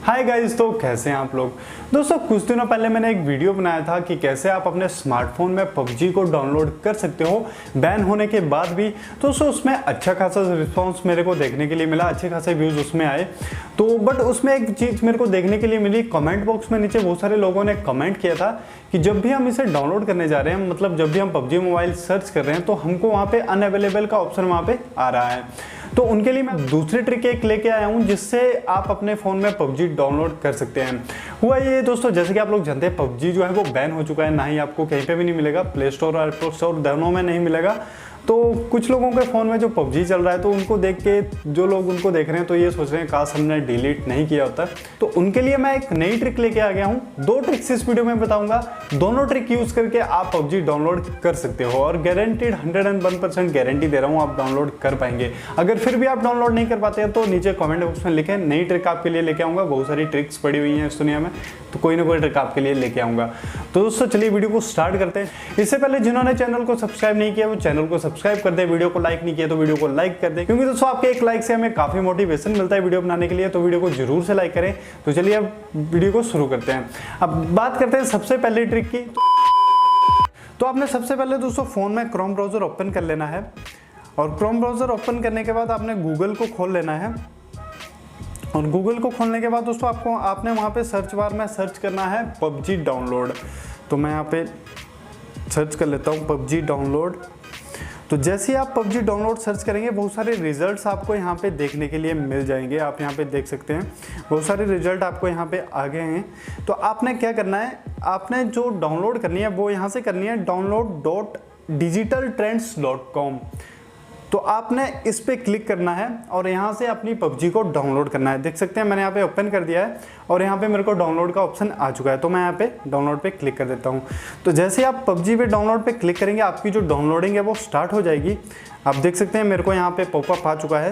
Hi guys, तो कैसे हैं आप लोग। दोस्तों कुछ दिनों पहले मैंने एक वीडियो बनाया था कि कैसे आप अपने स्मार्टफोन में पबजी को डाउनलोड कर सकते हो बैन होने के बाद भी। दोस्तों उसमें अच्छा खासा रिस्पांस मेरे को देखने के लिए मिला, अच्छे खासे व्यूज़ उसमें आए। तो बट उसमें एक चीज़ मेरे को देखने के लिए मिली, कमेंट बॉक्स में नीचे बहुत सारे लोगों ने कमेंट किया था कि जब भी हम इसे डाउनलोड करने जा रहे हैं, मतलब जब भी हम पबजी मोबाइल सर्च कर रहे हैं तो हमको वहाँ पे अनअवेलेबल का ऑप्शन वहाँ पे आ रहा है। तो उनके लिए मैं दूसरी ट्रिक एक लेके आया हूँ जिससे आप अपने फ़ोन में पबजी डाउनलोड कर सकते हैं। हुआ ये दोस्तों, जैसे कि आप लोग जानते हैं पबजी जो है वो बैन हो चुका है, ना ही आपको कहीं पे भी नहीं मिलेगा, प्ले स्टोर और एप्पल स्टोर दोनों में नहीं मिलेगा। तो कुछ लोगों के फ़ोन में जो पबजी चल रहा है तो उनको देख के जो लोग उनको देख रहे हैं तो ये सोच रहे हैं काश हमने डिलीट नहीं किया होता। तो उनके लिए मैं एक नई ट्रिक लेके आ गया हूँ। 2 ट्रिक्स इस वीडियो में बताऊंगा, दोनों ट्रिक यूज़ करके आप पबजी डाउनलोड कर सकते हो और गारंटीड 101% गारंटी दे रहा हूँ आप डाउनलोड कर पाएंगे। अगर फिर भी आप डाउनलोड नहीं कर पाते हैं तो नीचे कमेंट बॉक्स में लिखें, नई ट्रिक आपके लिए लेके आऊँगा। बहुत सारी ट्रिक्स पड़ी हुई हैं इस दुनिया में, तो कोई ना कोई ट्रिक आपके लिए लेके आऊँगा। तो दोस्तों चलिए वीडियो को स्टार्ट करते हैं। इससे पहले जिन्होंने चैनल को सब्सक्राइब नहीं किया वो चैनल को सब्सक्राइब कर दे, वीडियो को लाइक नहीं किया तो वीडियो को लाइक कर दे, क्योंकि दोस्तों आपके एक लाइक से हमें काफी मोटिवेशन मिलता है वीडियो बनाने के लिए। तो वीडियो को जरूर से लाइक करें। तो चलिए अब वीडियो को शुरू करते हैं। अब बात करते हैं सबसे पहले ट्रिक की। तो आपने सबसे पहले दोस्तों फोन में क्रोम ब्राउजर ओपन कर लेना है और क्रोम ब्राउजर ओपन करने के बाद आपने गूगल को खोल लेना है और गूगल को खोलने के बाद दोस्तों आपने वहाँ पे सर्च बार में सर्च करना है पबजी डाउनलोड। तो मैं यहाँ पे सर्च कर लेता हूँ पबजी डाउनलोड। तो जैसे ही आप पबजी डाउनलोड सर्च करेंगे बहुत सारे रिजल्ट्स आपको यहाँ पे देखने के लिए मिल जाएंगे। आप यहाँ पे देख सकते हैं बहुत सारे रिजल्ट आपको यहाँ पे आ गए हैं। तो आपने क्या करना है, आपने जो डाउनलोड करनी है वो यहाँ से करनी है download.digitaltrends.com। तो आपने इस पे क्लिक करना है और यहाँ से अपनी पबजी को डाउनलोड करना है। देख सकते हैं मैंने यहाँ पे ओपन कर दिया है और यहाँ पे मेरे को डाउनलोड का ऑप्शन आ चुका है। तो मैं यहाँ पे डाउनलोड पे क्लिक कर देता हूँ। तो जैसे आप पबजी पे डाउनलोड पे क्लिक करेंगे आपकी जो डाउनलोडिंग है वो स्टार्ट हो जाएगी। आप देख सकते हैं मेरे को यहाँ पे पॉपअप आ चुका है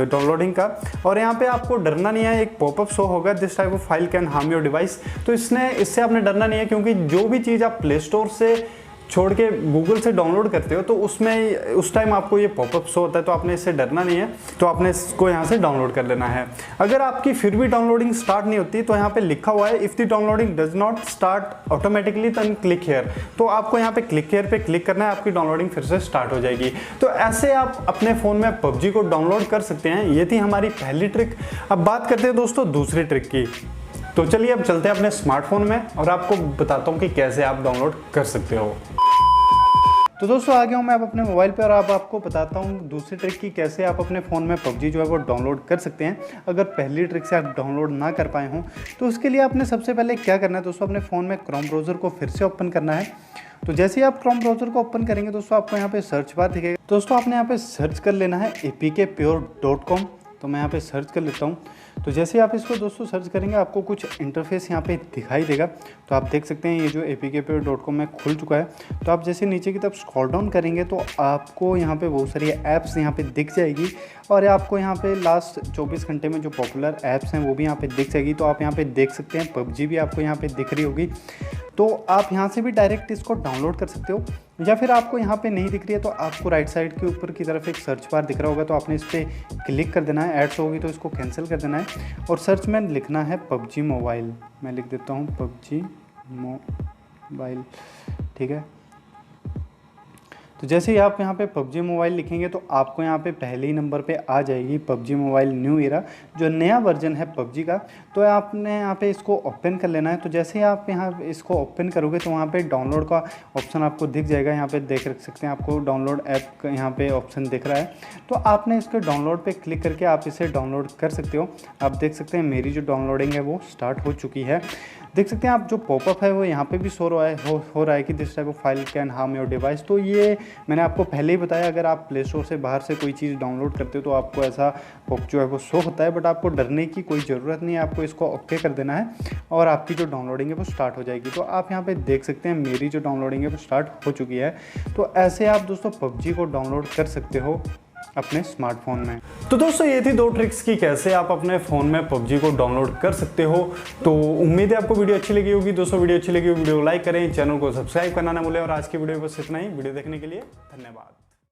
डाउनलोडिंग का, और यहाँ पे आपको डरना नहीं है, एक पॉपअप शो होगा, this type of file can harm your device. तो इससे आपने डरना नहीं है, क्योंकि जो भी चीज़ आप प्ले स्टोर से छोड़ के गूगल से डाउनलोड करते हो तो उसमें उस टाइम आपको ये पॉपअप शो होता है। तो आपने इससे डरना नहीं है, तो आपने इसको यहाँ से डाउनलोड कर लेना है। अगर आपकी फिर भी डाउनलोडिंग स्टार्ट नहीं होती तो यहाँ पे लिखा हुआ है if the downloading does not start automatically then click here. तो आपको यहाँ पे क्लिक हियर पे क्लिक करना है, आपकी डाउनलोडिंग फिर से स्टार्ट हो जाएगी। तो ऐसे आप अपने फ़ोन में पबजी को डाउनलोड कर सकते हैं। ये थी हमारी पहली ट्रिक। अब बात करते हैं दोस्तों दूसरी ट्रिक की। तो चलिए अब चलते हैं अपने स्मार्टफोन में और आपको बताता हूँ कि कैसे आप डाउनलोड कर सकते हो। तो दोस्तों आ गया हूँ मैं अब अपने मोबाइल पे और अब आपको बताता हूँ दूसरी ट्रिक की कैसे आप अपने फ़ोन में पबजी जो है वो डाउनलोड कर सकते हैं। अगर पहली ट्रिक से आप डाउनलोड ना कर पाए हों तो उसके लिए आपने सबसे पहले क्या करना है दोस्तों, अपने फ़ोन में क्रोम ब्राउज़र को फिर से ओपन करना है। तो जैसे ही आप क्रोम ब्राउज़र को ओपन करेंगे दोस्तों आपको यहाँ पे सर्च बार दिखेगा। दोस्तों आपने यहाँ पे सर्च कर लेना है apkpure.com। तो मैं यहाँ पे सर्च कर लेता हूँ। तो जैसे आप इसको दोस्तों सर्च करेंगे आपको कुछ इंटरफेस यहाँ पे दिखाई देगा। तो आप देख सकते हैं ये जो apkpure.com में खुल चुका है। तो आप जैसे नीचे की तरफ स्क्रॉल डाउन करेंगे तो आपको यहाँ पे बहुत सारी ऐप्स यहाँ पे दिख जाएगी और आपको यहाँ पे लास्ट 24 घंटे में जो पॉपुलर ऐप्स हैं वो भी यहाँ पे दिख जाएगी। तो आप यहाँ पे देख सकते हैं पबजी भी आपको यहाँ पे दिख रही होगी। तो आप यहाँ से भी डायरेक्ट इसको डाउनलोड कर सकते हो, या फिर आपको यहाँ पे नहीं दिख रही है तो आपको राइट साइड के ऊपर की तरफ एक सर्च बार दिख रहा होगा। तो आपने इस पर क्लिक कर देना है, एड्स होगी तो इसको कैंसिल कर देना है और सर्च में लिखना है पबजी मोबाइल। मैं लिख देता हूँ पबजी मोबाइल, ठीक है। तो जैसे ही आप यहाँ पे पबजी मोबाइल लिखेंगे तो आपको यहाँ पे पहले ही नंबर पे आ जाएगी पबजी मोबाइल न्यू एरा, जो नया वर्जन है पबजी का। तो आपने यहाँ पे इसको ओपन कर लेना है। तो जैसे ही आप यहाँ इसको ओपन करोगे तो वहाँ पे डाउनलोड का ऑप्शन आपको दिख जाएगा। यहाँ पे देख रख सकते हैं आपको डाउनलोड ऐप यहाँ पे ऑप्शन दिख रहा है। तो आपने इसके डाउनलोड पे क्लिक करके आप इसे डाउनलोड कर सकते हो। आप देख सकते हैं मेरी जो डाउनलोडिंग है वो स्टार्ट हो चुकी है। देख सकते हैं आप जो पॉपअप है वो यहाँ पे भी शो हो रहा है कि this type of file can harm your device. तो ये मैंने आपको पहले ही बताया, अगर आप प्ले स्टोर से बाहर से कोई चीज़ डाउनलोड करते हो तो आपको ऐसा पॉप जो है वो शो होता है। बट आपको डरने की कोई ज़रूरत नहीं है, आपको इसको ओके कर देना है और आपकी जो डाउनलोडिंग है वो स्टार्ट हो जाएगी। तो आप यहाँ पे देख सकते हैं मेरी जो डाउनलोडिंग है वो स्टार्ट हो चुकी है। तो ऐसे आप दोस्तों पबजी को डाउनलोड कर सकते हो अपने स्मार्टफोन में। तो दोस्तों ये थी 2 ट्रिक्स की कैसे आप अपने फ़ोन में पबजी को डाउनलोड कर सकते हो। तो उम्मीद है आपको वीडियो अच्छी लगी होगी। दोस्तों वीडियो अच्छी लगी हो वीडियो को लाइक करें, चैनल को सब्सक्राइब करना ना भूलें और आज की वीडियो बस इतना ही। वीडियो देखने के लिए धन्यवाद।